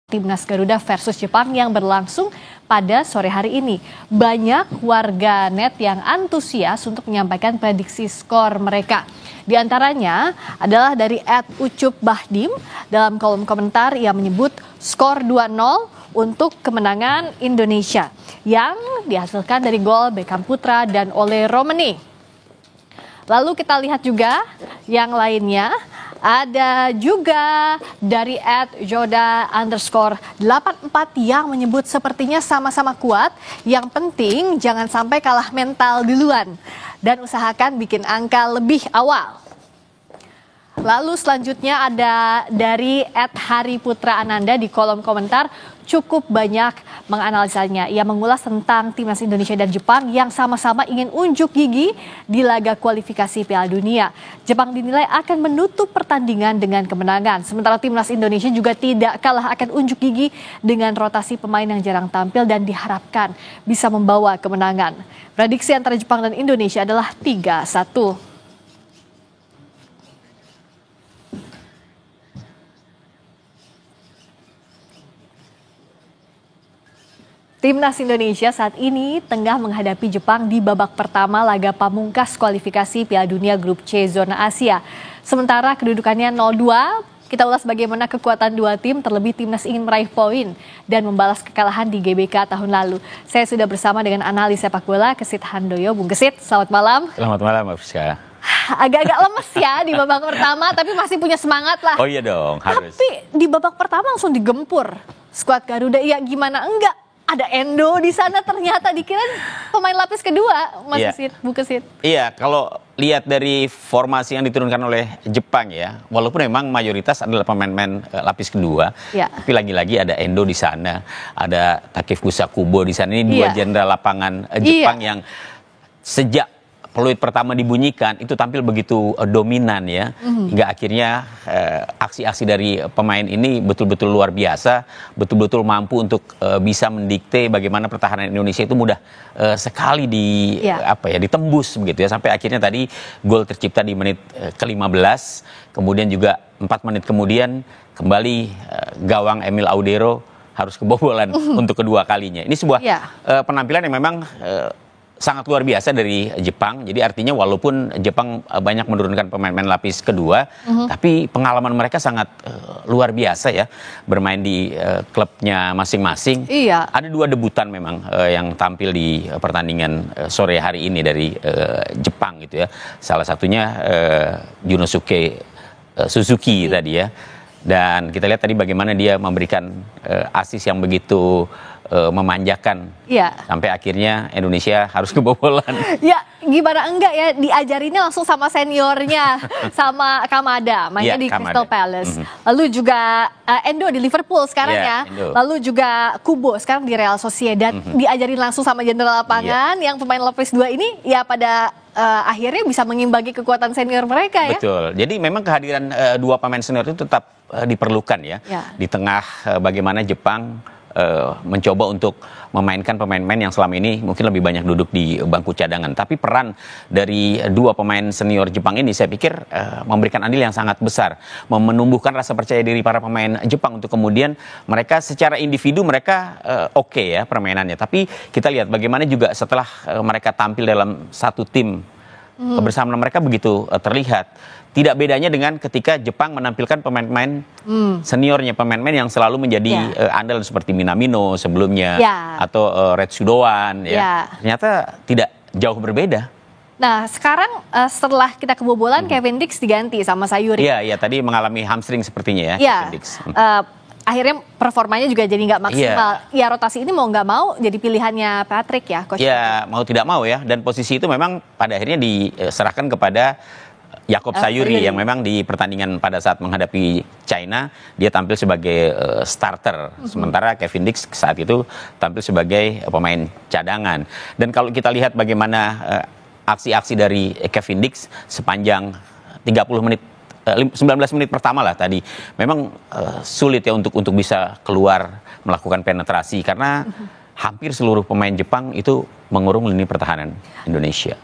Timnas Garuda versus Jepang yang berlangsung pada sore hari ini. Banyak warga net yang antusias untuk menyampaikan prediksi skor mereka. Di antaranya adalah dari @ucupbahdim. Dalam kolom komentar ia menyebut skor 2-0 untuk kemenangan Indonesia yang dihasilkan dari gol Beckham Putra dan Ole Romeni. Lalu kita lihat juga yang lainnya. Ada juga dari @joda_84 yang menyebut sepertinya sama-sama kuat. Yang penting jangan sampai kalah mental duluan dan usahakan bikin angka lebih awal. Lalu selanjutnya ada dari @hariputraananda di kolom komentar cukup banyak menganalisanya. Ia mengulas tentang timnas Indonesia dan Jepang yang sama-sama ingin unjuk gigi di laga kualifikasi Piala Dunia. Jepang dinilai akan menutup pertandingan dengan kemenangan. Sementara timnas Indonesia juga tidak kalah akan unjuk gigi dengan rotasi pemain yang jarang tampil dan diharapkan bisa membawa kemenangan. Prediksi antara Jepang dan Indonesia adalah 3-1. Timnas Indonesia saat ini tengah menghadapi Jepang di babak pertama laga pamungkas kualifikasi Piala Dunia Grup C Zona Asia. Sementara kedudukannya 0-2, kita ulas bagaimana kekuatan dua tim, terlebih timnas ingin meraih poin dan membalas kekalahan di GBK tahun lalu. Saya sudah bersama dengan analis sepak bola Kesit Handoyo. Bung Kesit, selamat malam. Selamat malam, Mbak Friska. Agak-agak lemes ya di babak pertama, tapi masih punya semangat lah. Oh iya dong, harus. Tapi di babak pertama langsung digempur skuad Garuda, ya gimana enggak? Ada Endo di sana, ternyata dikira pemain lapis kedua, Mas Kesit, Bu Kesit. Iya, kalau lihat dari formasi yang diturunkan oleh Jepang ya, walaupun memang mayoritas adalah pemain-pemain lapis kedua, tapi lagi-lagi ada Endo di sana, ada Takefusa Kubo di sana. Ini dua jenderal lapangan Jepang yang sejak peluit pertama dibunyikan itu tampil begitu dominan ya, hingga akhirnya aksi-aksi dari pemain ini betul-betul luar biasa, betul-betul mampu untuk bisa mendikte bagaimana pertahanan Indonesia itu mudah sekali ditembus begitu ya, sampai akhirnya tadi gol tercipta di menit ke-15, kemudian juga 4 menit kemudian kembali gawang Emil Audero harus kebobolan untuk kedua kalinya. Ini sebuah penampilan yang memang sangat luar biasa dari Jepang. Jadi artinya walaupun Jepang banyak menurunkan pemain-pemain lapis kedua, tapi pengalaman mereka sangat luar biasa ya, bermain di klubnya masing-masing. Ada 2 debutan memang yang tampil di pertandingan sore hari ini dari Jepang gitu ya. Salah satunya Yunosuke Suzuki tadi ya. Dan kita lihat tadi bagaimana dia memberikan asis yang begitu memanjakan, sampai akhirnya Indonesia harus kebobolan. Ya gimana enggak ya, diajarinnya langsung sama seniornya, sama Kamada, mainnya di Crystal Palace. Lalu juga Endo di Liverpool sekarang lalu juga Kubo sekarang di Real Sociedad, diajarin langsung sama jenderal lapangan yang pemain lapis 2 ini ya pada akhirnya bisa mengimbangi kekuatan senior mereka ya. Betul, jadi memang kehadiran 2 pemain senior itu tetap diperlukan ya, di tengah bagaimana Jepang mencoba untuk memainkan pemain-pemain yang selama ini mungkin lebih banyak duduk di bangku cadangan. Tapi peran dari 2 pemain senior Jepang ini saya pikir memberikan andil yang sangat besar, menumbuhkan rasa percaya diri para pemain Jepang untuk kemudian mereka secara individu mereka oke ya permainannya. Tapi kita lihat bagaimana juga setelah mereka tampil dalam satu tim bersama mereka begitu terlihat. Tidak bedanya dengan ketika Jepang menampilkan pemain-pemain seniornya, pemain-pemain yang selalu menjadi andal seperti Minamino sebelumnya, atau Retsudoan ya. Ternyata tidak jauh berbeda. Nah sekarang setelah kita kebobolan, Kevin Dix diganti sama Sayuri. Iya, tadi mengalami hamstring sepertinya ya. Kevin Dix. Akhirnya performanya juga jadi nggak maksimal. Ya rotasi ini mau nggak mau jadi pilihannya Patrick ya, Coach. Ya mau tidak mau ya, dan posisi itu memang pada akhirnya diserahkan kepada Yakob Sayuri yang memang di pertandingan pada saat menghadapi China dia tampil sebagai starter, sementara Kevin Dix saat itu tampil sebagai pemain cadangan. Dan kalau kita lihat bagaimana aksi-aksi dari Kevin Dix sepanjang 19 menit pertama lah tadi, memang sulit ya untuk bisa keluar melakukan penetrasi karena hampir seluruh pemain Jepang itu mengurung lini pertahanan Indonesia.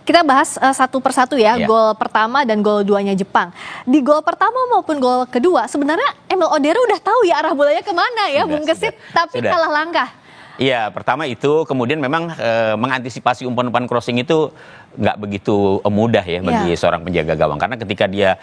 Kita bahas satu persatu ya, gol pertama dan gol duanya Jepang. Di gol pertama maupun gol kedua, sebenarnya Emil Odero udah tahu ya arah bolanya kemana ya, Bung Kesit, tapi kalah langkah. Iya, pertama itu, kemudian memang mengantisipasi umpan-umpan crossing itu nggak begitu mudah ya bagi seorang penjaga gawang. Karena ketika dia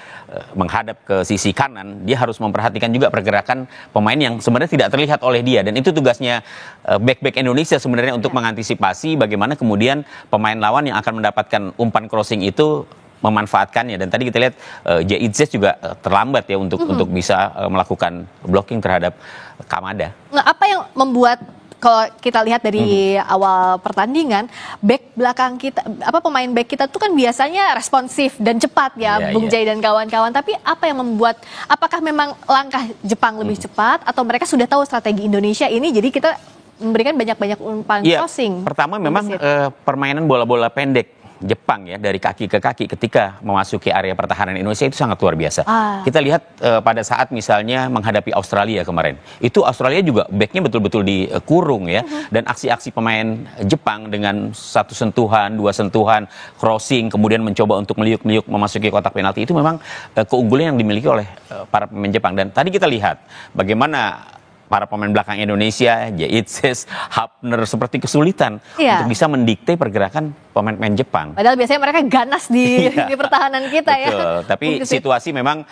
menghadap ke sisi kanan, dia harus memperhatikan juga pergerakan pemain yang sebenarnya tidak terlihat oleh dia. Dan itu tugasnya back-back Indonesia sebenarnya untuk mengantisipasi bagaimana kemudian pemain lawan yang akan mendapatkan umpan crossing itu memanfaatkannya. Dan tadi kita lihat J.I.Z juga terlambat ya untuk bisa melakukan blocking terhadap Kamada. Nah, apa yang membuat, kalau kita lihat dari awal pertandingan, back belakang kita, pemain back kita tuh kan biasanya responsif dan cepat ya, Bung Jai dan kawan-kawan. Tapi apa yang membuat, apakah memang langkah Jepang lebih cepat atau mereka sudah tahu strategi Indonesia ini, jadi kita memberikan banyak-banyak umpan crossing? Pertama memang permainan bola-bola pendek Jepang ya, dari kaki ke kaki ketika memasuki area pertahanan Indonesia itu sangat luar biasa. Kita lihat pada saat misalnya menghadapi Australia kemarin, itu Australia juga backnya betul-betul dikurung ya, dan aksi-aksi pemain Jepang dengan satu sentuhan, dua sentuhan, crossing, kemudian mencoba untuk meliuk-meliuk memasuki kotak penalti, itu memang keunggulan yang dimiliki oleh para pemain Jepang. Dan tadi kita lihat bagaimana para pemain belakang Indonesia, J.I.Z, Hapner seperti kesulitan untuk bisa mendikte pergerakan pemain-pemain Jepang. Padahal biasanya mereka ganas di pertahanan kita. Betul. Ya. Tapi situasi memang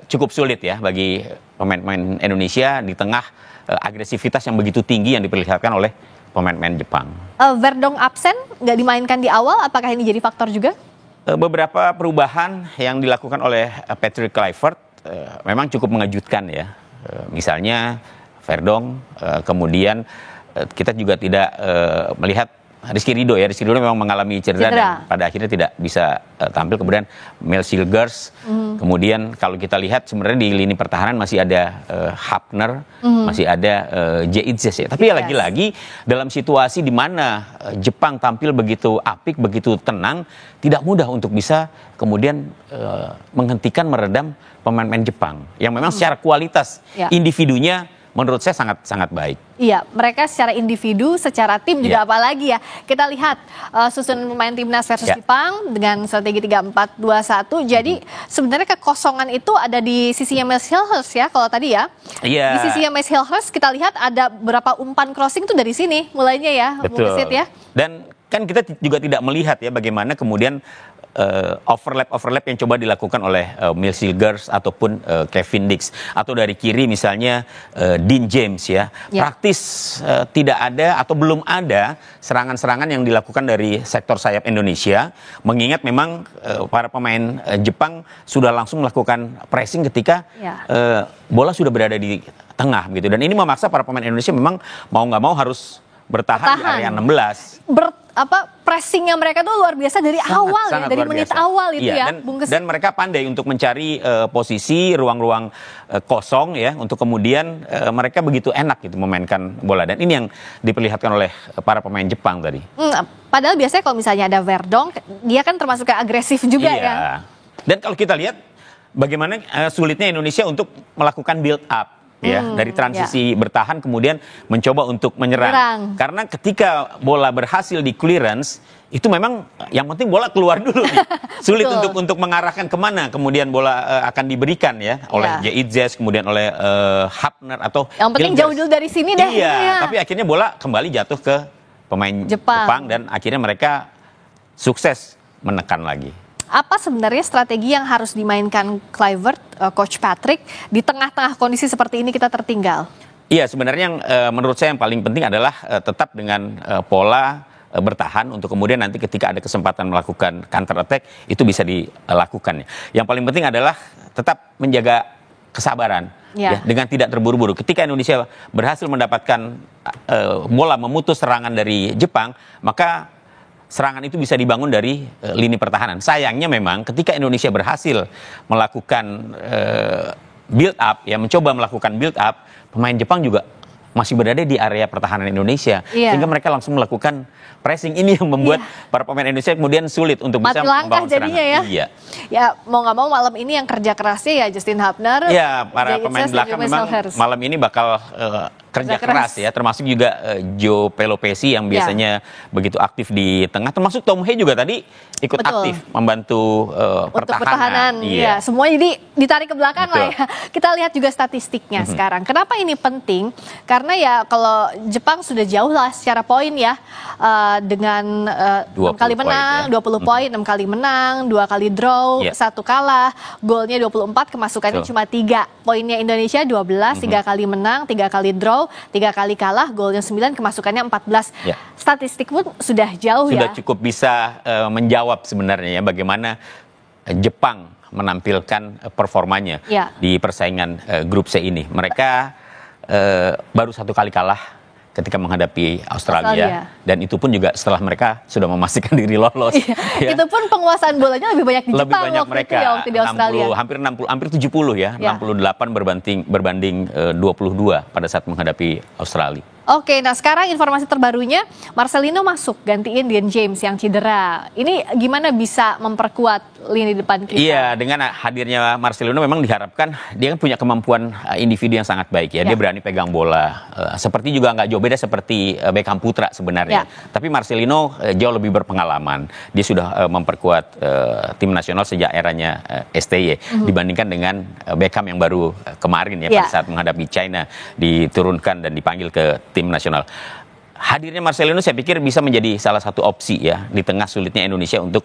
cukup sulit ya bagi pemain-pemain Indonesia di tengah agresivitas yang begitu tinggi yang diperlihatkan oleh pemain-pemain Jepang. Verdong absen, nggak dimainkan di awal, apakah ini jadi faktor juga? Beberapa perubahan yang dilakukan oleh Patrick Kluivert memang cukup mengejutkan ya. Misalnya Verdong, kemudian kita juga tidak melihat Rizky Ridho ya. Rizky Ridho memang mengalami cedera dan pada akhirnya tidak bisa tampil. Kemudian Mel Silgers, kemudian kalau kita lihat sebenarnya di lini pertahanan masih ada Hapner, masih ada J.I.Z ya. Tapi lagi-lagi dalam situasi di mana Jepang tampil begitu apik, begitu tenang, tidak mudah untuk bisa kemudian menghentikan, meredam pemain-pemain Jepang yang memang secara kualitas individunya menurut saya sangat baik. Iya, mereka secara individu, secara tim juga apalagi ya. Kita lihat susunan pemain timnas versus Jepang dengan strategi 3-4-2-1. Jadi sebenarnya kekosongan itu ada di sisinya Mads Hilgers ya, kalau tadi ya. Di sisinya Mads Hilgers kita lihat ada berapa umpan crossing itu dari sini mulainya ya. Betul. Ya. Dan kan kita juga tidak melihat ya bagaimana kemudian overlap yang coba dilakukan oleh Mel Silgers ataupun Kevin Dix, atau dari kiri misalnya Dean James ya. Praktis tidak ada atau belum ada serangan-serangan yang dilakukan dari sektor sayap Indonesia, mengingat memang para pemain Jepang sudah langsung melakukan pressing ketika bola sudah berada di tengah gitu, dan ini memaksa para pemain Indonesia memang mau nggak mau harus bertahan di area 16. Pressingnya mereka tuh luar biasa dari awal ya, dari menit awal itu ya. Dan mereka pandai untuk mencari posisi ruang-ruang kosong ya, untuk kemudian mereka begitu enak gitu memainkan bola, dan ini yang diperlihatkan oleh para pemain Jepang tadi. Padahal biasanya kalau misalnya ada Verdong, dia kan termasuk ke agresif juga ya. Dan kalau kita lihat bagaimana sulitnya Indonesia untuk melakukan build up. Dari transisi bertahan kemudian mencoba untuk menyerang. Karena ketika bola berhasil di clearance, itu memang yang penting bola keluar dulu nih. Sulit untuk mengarahkan kemana kemudian bola akan diberikan ya oleh J.I.Z, kemudian oleh Hapner atau yang penting jauh dulu dari sini deh. Tapi akhirnya bola kembali jatuh ke pemain Jepang dan akhirnya mereka sukses menekan lagi. Apa sebenarnya strategi yang harus dimainkan Kluivert, Coach Patrick, di tengah-tengah kondisi seperti ini kita tertinggal? Iya, sebenarnya yang menurut saya yang paling penting adalah tetap dengan pola bertahan untuk kemudian nanti ketika ada kesempatan melakukan counter attack itu bisa dilakukan. Yang paling penting adalah tetap menjaga kesabaran dengan tidak terburu-buru. Ketika Indonesia berhasil mendapatkan bola memutus serangan dari Jepang, maka serangan itu bisa dibangun dari lini pertahanan. Sayangnya memang ketika Indonesia berhasil melakukan build up, ya mencoba melakukan build up, pemain Jepang juga masih berada di area pertahanan Indonesia, sehingga mereka langsung melakukan pressing. Ini yang membuat para pemain Indonesia kemudian sulit untuk bisa membangun serangan. Ya mau nggak mau malam ini yang kerja kerasnya ya Justin Hapner. Ya, para pemain belakang memang malam ini bakal kerja keras ya, termasuk juga Joe Pelopesi yang biasanya begitu aktif di tengah, termasuk Tom Hea juga tadi ikut aktif membantu pertahanan. Iya, semua jadi ditarik ke belakang lah ya. Kita lihat juga statistiknya sekarang. Kenapa ini penting? Karena ya kalau Jepang sudah jauh lah secara poin ya, dengan 6 kali menang, 20 poin, 6 kali menang, 2 kali draw, 1 kalah, golnya 24, kemasukannya cuma 3. Poinnya Indonesia 12, 3 kali menang, 3 kali draw, 3 kali kalah, golnya 9, kemasukannya 14. Statistik pun sudah jauh sudah cukup bisa menjawab sebenarnya ya bagaimana Jepang menampilkan performanya di persaingan grup C ini. Mereka baru 1 kali kalah ketika menghadapi Australia. Dan itu pun juga setelah mereka sudah memastikan diri lolos. Itu pun penguasaan bolanya lebih banyak di Jepang. Lebih banyak waktu mereka, itu ya, waktu di Australia. 60, hampir 70 ya, 68 berbanding 22 pada saat menghadapi Australia. Oke, nah sekarang informasi terbarunya Marcelino masuk gantiin Dean James yang cedera. Ini gimana bisa memperkuat lini depan kita? Iya, dengan hadirnya Marcelino memang diharapkan dia kan punya kemampuan individu yang sangat baik ya. Dia berani pegang bola. Seperti juga nggak jauh beda seperti Beckham Putra sebenarnya. Tapi Marcelino jauh lebih berpengalaman. Dia sudah memperkuat tim nasional sejak eranya STY dibandingkan dengan Beckham yang baru kemarin ya pada saat menghadapi China diturunkan dan dipanggil ke tim nasional. Hadirnya Marcelino saya pikir bisa menjadi salah satu opsi ya di tengah sulitnya Indonesia untuk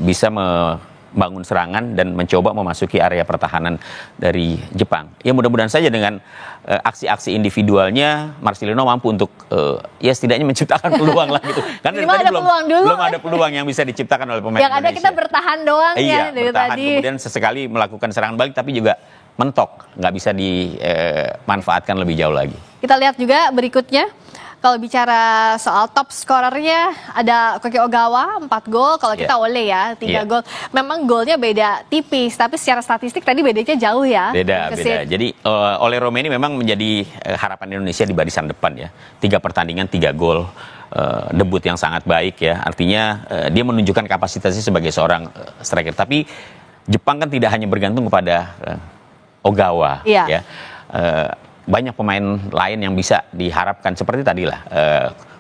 bisa membangun serangan dan mencoba memasuki area pertahanan dari Jepang. Ya mudah-mudahan saja dengan aksi-aksi individualnya Marcelino mampu untuk ya setidaknya menciptakan peluang lah gitu. Karena tadi belum ada peluang yang bisa diciptakan oleh pemain Indonesia. Yang ada kita bertahan doang ya dari bertahan, tadi. Kemudian sesekali melakukan serangan balik tapi juga mentok, nggak bisa dimanfaatkan lebih jauh lagi. Kita lihat juga berikutnya, kalau bicara soal top scorernya ada Koki Ogawa 4 gol, kalau kita Ole ya 3 gol. Memang golnya beda tipis, tapi secara statistik tadi bedanya jauh ya. Beda. Jadi Ole Romeni memang menjadi harapan Indonesia di barisan depan ya. 3 pertandingan 3 gol. Debut yang sangat baik ya. Artinya dia menunjukkan kapasitasnya sebagai seorang striker. Tapi Jepang kan tidak hanya bergantung kepada Ogawa ya. Banyak pemain lain yang bisa diharapkan seperti tadilah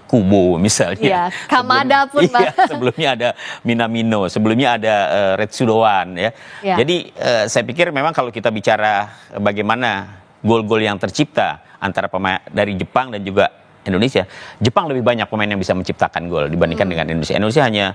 Kubo misalnya. Kamada pun sebelumnya ada Minamino, sebelumnya ada Retsudoan ya. Jadi saya pikir memang kalau kita bicara bagaimana gol-gol yang tercipta antara pemain dari Jepang dan juga Indonesia, Jepang lebih banyak pemain yang bisa menciptakan gol dibandingkan dengan Indonesia. Indonesia hanya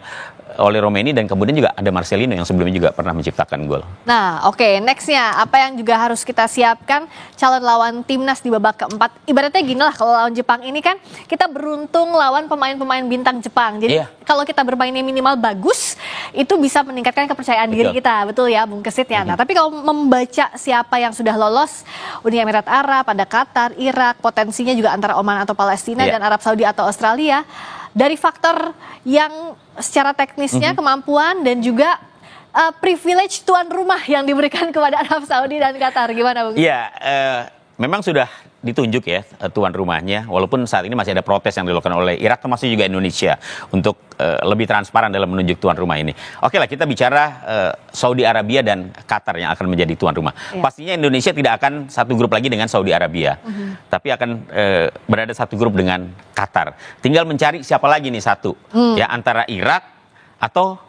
Ole Romeni dan kemudian juga ada Marcelino yang sebelumnya juga pernah menciptakan gol. Nah, nextnya apa yang juga harus kita siapkan calon lawan timnas di babak keempat. Ibaratnya gini lah, kalau lawan Jepang ini kan kita beruntung lawan pemain-pemain bintang Jepang. Jadi kalau kita bermainnya minimal bagus, itu bisa meningkatkan kepercayaan diri kita, betul ya, Bung Kesit ya. Nah, tapi kalau membaca siapa yang sudah lolos, Uni Emirat Arab, ada Qatar, Irak, potensinya juga antara Oman atau Palestina dan Arab Saudi atau Australia. Dari faktor yang secara teknisnya kemampuan dan juga privilege tuan rumah yang diberikan kepada Arab Saudi dan Qatar, gimana Bung? Iya, memang sudah ditunjuk ya tuan rumahnya, walaupun saat ini masih ada protes yang dilakukan oleh Irak termasuk juga Indonesia untuk lebih transparan dalam menunjuk tuan rumah ini. Oke lah, kita bicara Saudi Arabia dan Qatar yang akan menjadi tuan rumah. Pastinya Indonesia tidak akan satu grup lagi dengan Saudi Arabia, tapi akan berada satu grup dengan Qatar. Tinggal mencari siapa lagi nih satu, ya antara Irak atau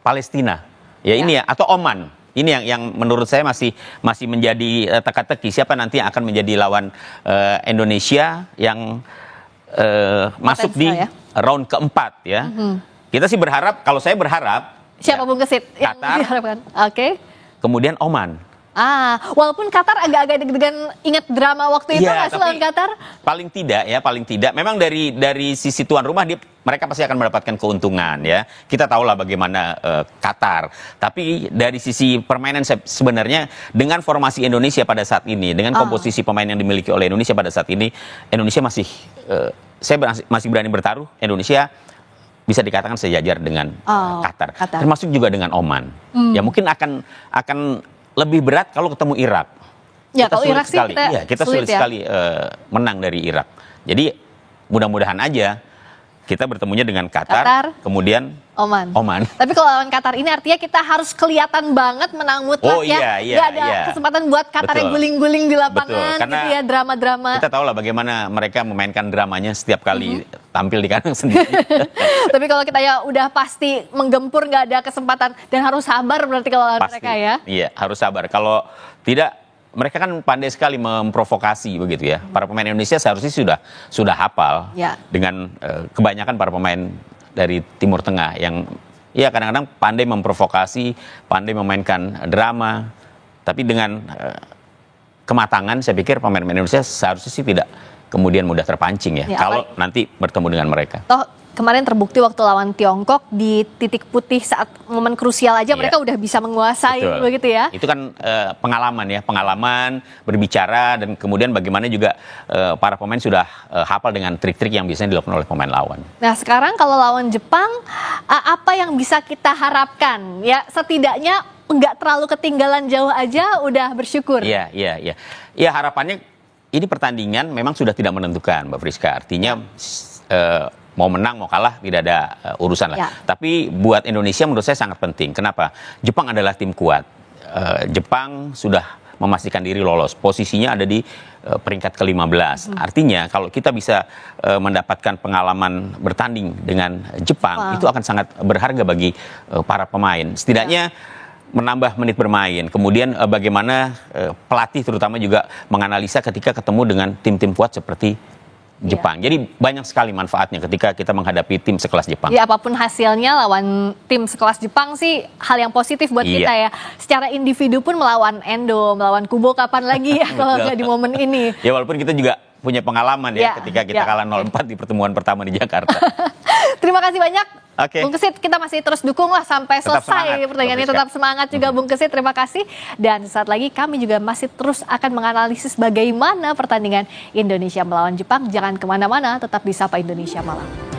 Palestina, ya ini ya, atau Oman. Ini yang menurut saya masih menjadi teka-teki siapa nanti yang akan menjadi lawan Indonesia yang masuk di round keempat ya. Kita sih berharap, kalau saya berharap siapa Bung Kesit yang diharapkan? Kemudian Oman. Walaupun Qatar agak-agak deg-degan, ingat drama waktu itu nggak sih lawan Qatar? Paling tidak. Memang dari sisi tuan rumah mereka pasti akan mendapatkan keuntungan ya. Kita tahulah bagaimana Qatar. Tapi dari sisi permainan sebenarnya dengan formasi Indonesia pada saat ini, dengan komposisi pemain yang dimiliki oleh Indonesia pada saat ini, Indonesia saya masih berani bertaruh. Indonesia bisa dikatakan sejajar dengan Qatar, termasuk juga dengan Oman. Ya mungkin akan lebih berat kalau ketemu Irak. Ya, kalau Irak sih kita sulit sekali menang dari Irak. Jadi mudah-mudahan aja kita bertemunya dengan Qatar. Kemudian Oman. Tapi kalau lawan Qatar ini artinya kita harus kelihatan banget menang mutlak ya. Gak ada kesempatan buat Qatar yang guling-guling di lapangan gitu ya, drama-drama. Kita tahu lah bagaimana mereka memainkan dramanya setiap kali tampil di kandang sendiri. Tapi kalau kita ya udah pasti menggempur, nggak ada kesempatan dan harus sabar berarti kalau lawan mereka ya. Iya, harus sabar. Kalau tidak, mereka kan pandai sekali memprovokasi begitu ya. Para pemain Indonesia seharusnya sudah hafal dengan kebanyakan para pemain dari Timur Tengah yang ya kadang-kadang pandai memprovokasi, pandai memainkan drama, tapi dengan kematangan saya pikir pemain Indonesia seharusnya sih tidak kemudian mudah terpancing ya kalau nanti bertemu dengan mereka. Kemarin terbukti waktu lawan Tiongkok di titik putih saat momen krusial aja mereka udah bisa menguasai begitu ya. Itu kan pengalaman berbicara dan kemudian bagaimana juga para pemain sudah hafal dengan trik-trik yang biasanya dilakukan oleh pemain lawan. Nah sekarang kalau lawan Jepang apa yang bisa kita harapkan ya, setidaknya nggak terlalu ketinggalan jauh aja udah bersyukur. Iya. Ya harapannya ini pertandingan memang sudah tidak menentukan Mbak Friska, artinya mau menang mau kalah tidak ada urusan lah. Tapi buat Indonesia menurut saya sangat penting. Kenapa? Jepang adalah tim kuat. Jepang sudah memastikan diri lolos. Posisinya ada di peringkat ke-15. Artinya kalau kita bisa mendapatkan pengalaman bertanding dengan Jepang, itu akan sangat berharga bagi para pemain. Setidaknya menambah menit bermain. Kemudian bagaimana pelatih terutama juga menganalisa ketika ketemu dengan tim-tim kuat seperti Jepang. Jadi banyak sekali manfaatnya ketika kita menghadapi tim sekelas Jepang. Ya apapun hasilnya lawan tim sekelas Jepang sih hal yang positif buat kita ya. Secara individu pun melawan Endo, melawan Kubo kapan lagi ya kalau nggak di momen ini. Ya walaupun kita juga punya pengalaman ya ketika kita kalah 0-4 di pertemuan pertama di Jakarta. Terima kasih banyak. Bung Kesit, kita masih terus dukung lah sampai selesai pertandingan ini. Tetap semangat juga Bung Kesit, terima kasih. Dan saat lagi kami juga masih terus akan menganalisis bagaimana pertandingan Indonesia melawan Jepang. Jangan kemana-mana, tetap di Sapa Indonesia Malam.